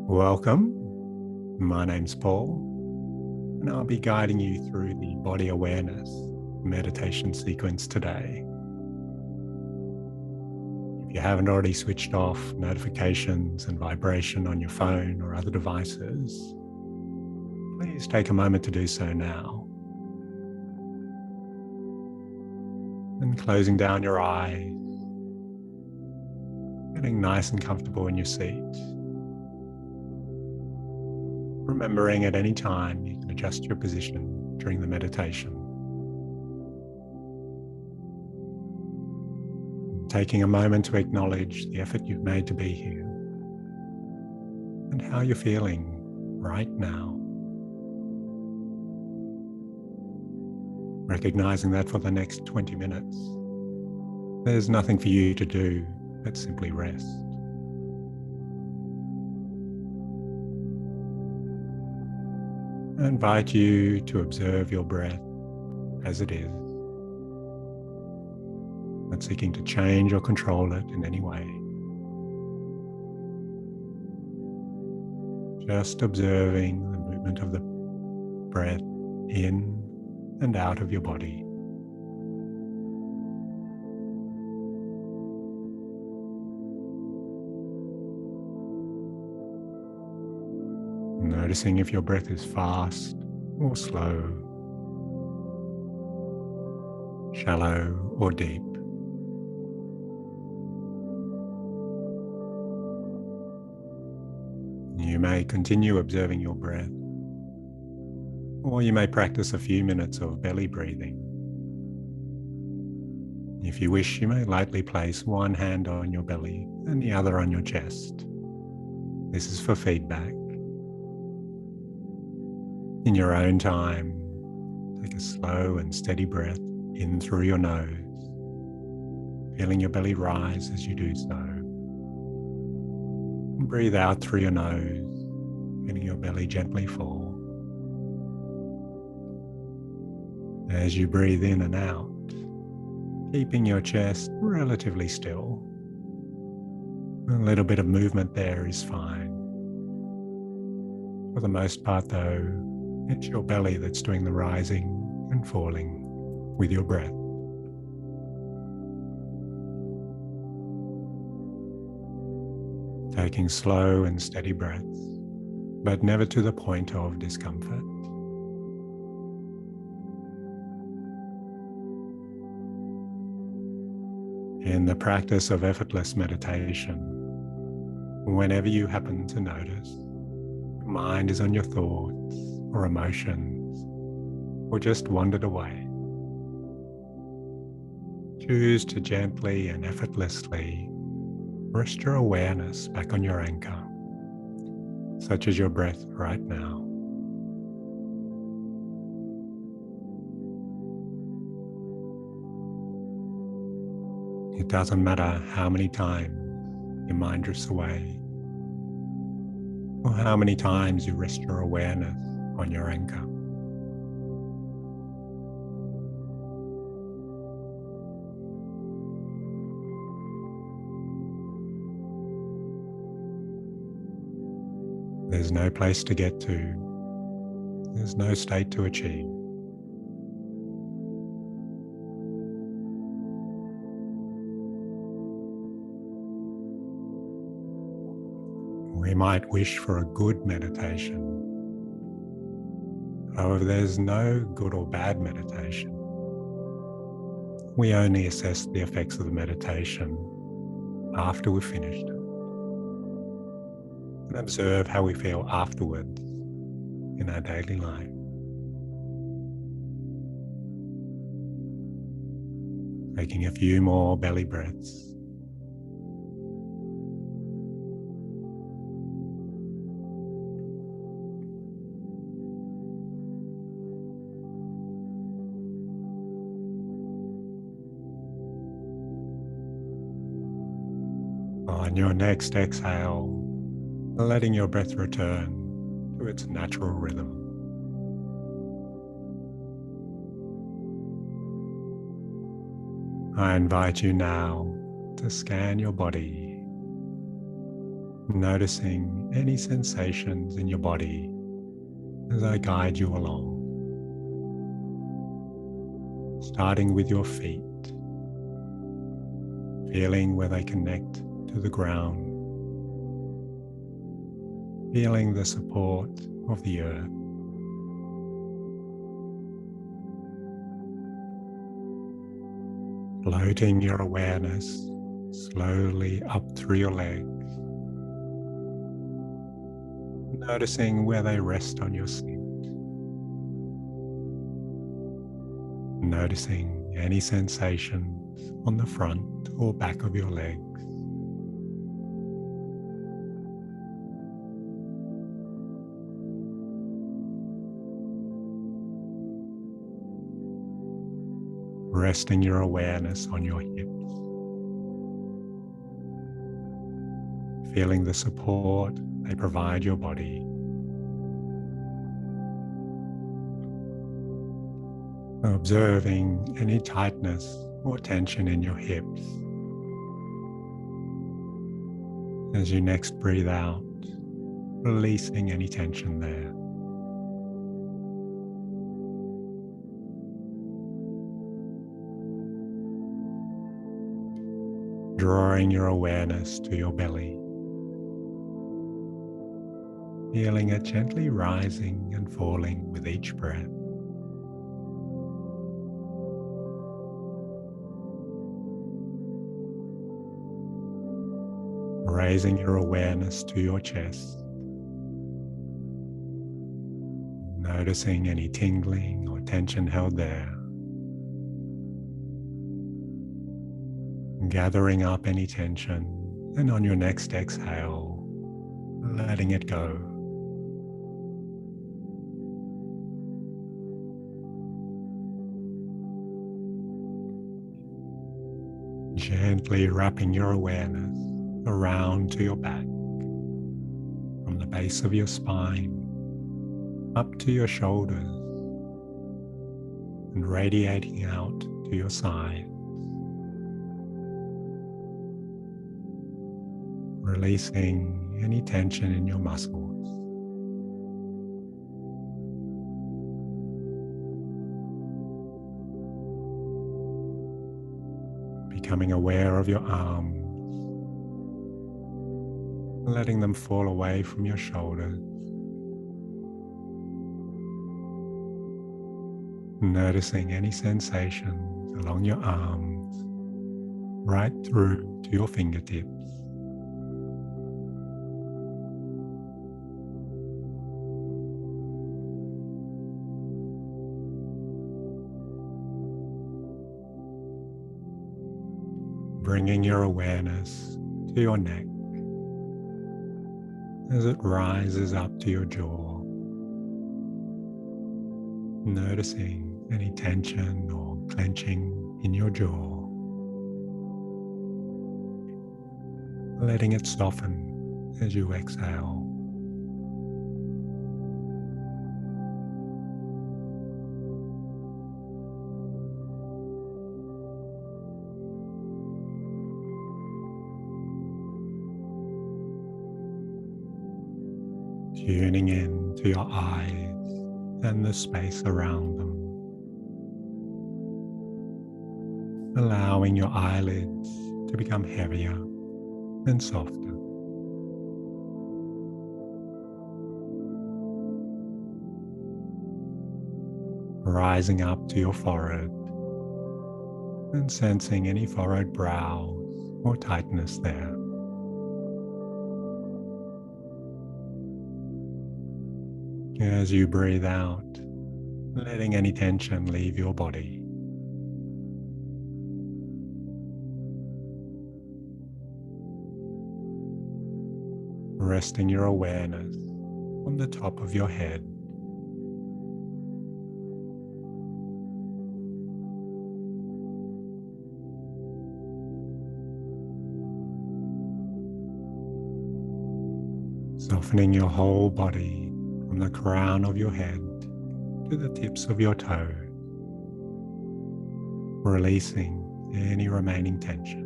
Welcome. My name's Paul, and I'll be guiding you through the body awareness meditation sequence today. If you haven't already switched off notifications and vibration on your phone or other devices, please take a moment to do so now. And closing down your eyes, getting nice and comfortable in your seat. Remembering at any time you can adjust your position during the meditation. Taking a moment to acknowledge the effort you've made to be here and how you're feeling right now. Recognizing that for the next 20 minutes, there's nothing for you to do but simply rest. I invite you to observe your breath as it is, not seeking to change or control it in any way. Just observing the movement of the breath in and out of your body. Noticing if your breath is fast or slow, shallow or deep. You may continue observing your breath, or you may practice a few minutes of belly breathing. If you wish, you may lightly place one hand on your belly and the other on your chest. This is for feedback. In your own time, take a slow and steady breath in through your nose, feeling your belly rise as you do so. And breathe out through your nose, feeling your belly gently fall. As you breathe in and out, keeping your chest relatively still. A little bit of movement there is fine. For the most part though, it's your belly that's doing the rising and falling with your breath. Taking slow and steady breaths, but never to the point of discomfort. In the practice of effortless meditation, whenever you happen to notice your mind is on your thoughts or emotions, or just wandered away, choose to gently and effortlessly rest your awareness back on your anchor, such as your breath right now. It doesn't matter how many times your mind drifts away, or how many times you rest your awareness on your anchor. There's no place to get to. There's no state to achieve. We might wish for a good meditation. However, there's no good or bad meditation. We only assess the effects of the meditation after we've finished it, and observe how we feel afterwards in our daily life. Taking a few more belly breaths. On your next exhale, letting your breath return to its natural rhythm. I invite you now to scan your body, Noticing any sensations in your body as I guide you along. Starting with your feet, feeling where they connect to the ground, feeling the support of the earth. Floating your awareness slowly up through your legs, noticing where they rest on your seat. Noticing any sensations on the front or back of your legs. Resting your awareness on your hips. Feeling the support they provide your body. Observing any tightness or tension in your hips. As you next breathe out, releasing any tension there. Drawing your awareness to your belly. Feeling it gently rising and falling with each breath. Raising your awareness to your chest. Noticing any tingling or tension held there. Gathering up any tension, and on your next exhale, letting it go. Gently wrapping your awareness around to your back, from the base of your spine up to your shoulders, and radiating out to your sides. Releasing any tension in your muscles. Becoming aware of your arms, letting them fall away from your shoulders. Noticing any sensations along your arms, right through to your fingertips. Bringing your awareness to your neck as it rises up to your jaw. Noticing any tension or clenching in your jaw. Letting it soften as you exhale. Tuning in to your eyes and the space around them. Allowing your eyelids to become heavier and softer. Rising up to your forehead and sensing any furrowed brows or tightness there. As you breathe out, letting any tension leave your body. Resting your awareness on the top of your head. Softening your whole body from the crown of your head to the tips of your toes, releasing any remaining tension.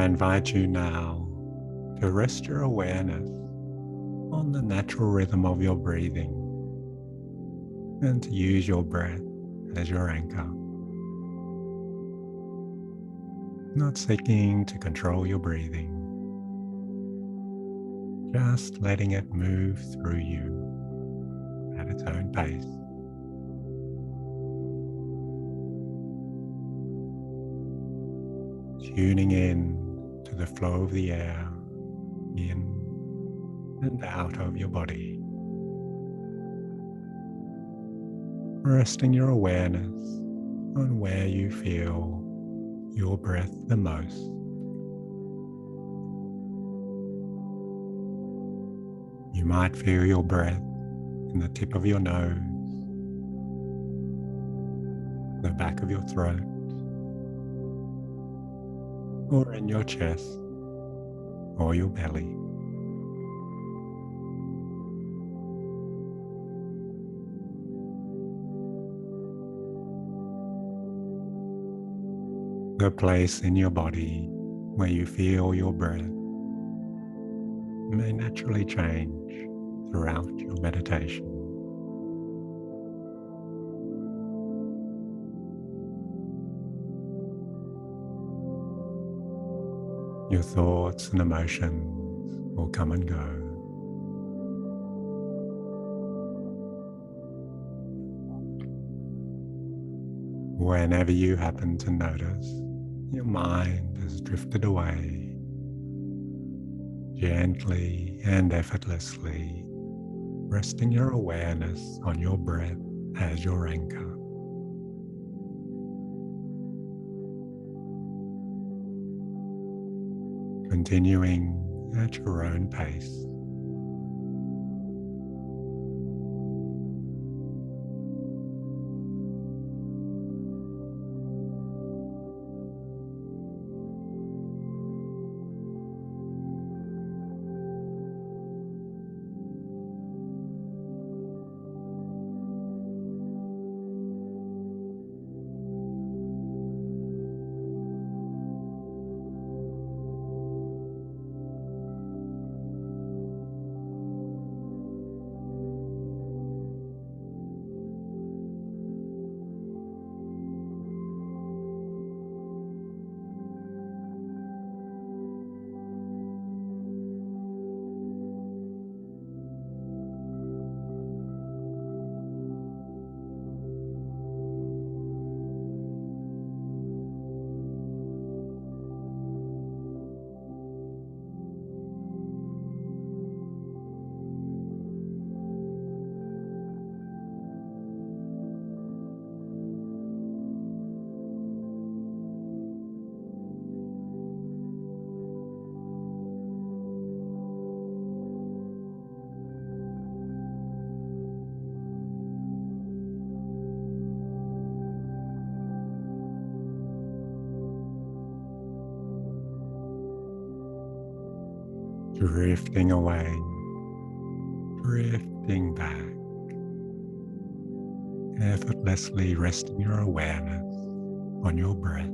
I invite you now to rest your awareness on the natural rhythm of your breathing and to use your breath as your anchor. Not seeking to control your breathing, just letting it move through you at its own pace. Tuning in to the flow of the air in and out of your body. Resting your awareness on where you feel your breath the most. You might feel your breath in the tip of your nose, the back of your throat, or in your chest or your belly. The place in your body where you feel your breath may naturally change throughout your meditation. Your thoughts and emotions will come and go. Whenever you happen to notice your mind has drifted away, gently and effortlessly resting your awareness on your breath as your anchor. Continuing at your own pace. Drifting away, drifting back, effortlessly resting your awareness on your breath.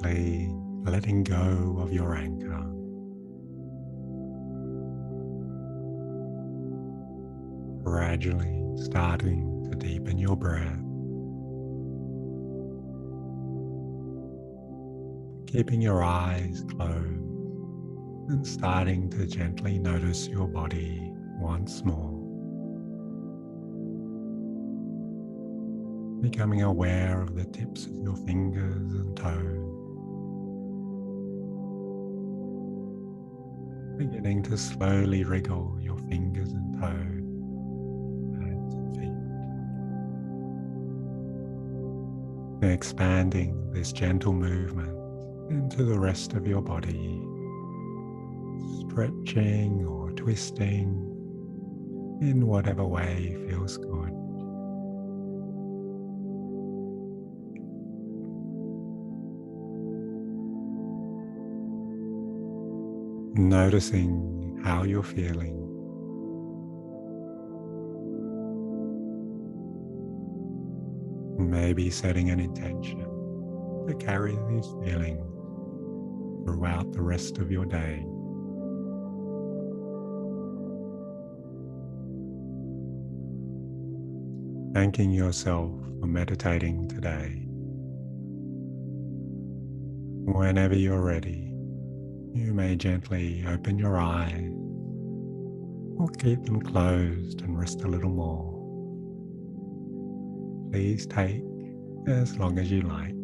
gently letting go of your anchor. Gradually starting to deepen your breath, keeping your eyes closed and starting to gently notice your body once more. Becoming aware of the tips of your fingers and toes. Beginning to slowly wriggle your fingers and toes, hands and feet. Expanding this gentle movement into the rest of your body, stretching or twisting in whatever way feels good. Noticing how you're feeling. Maybe setting an intention to carry these feelings throughout the rest of your day. Thanking yourself for meditating today. Whenever you're ready, you may gently open your eyes or keep them closed and rest a little more. Please take as long as you like.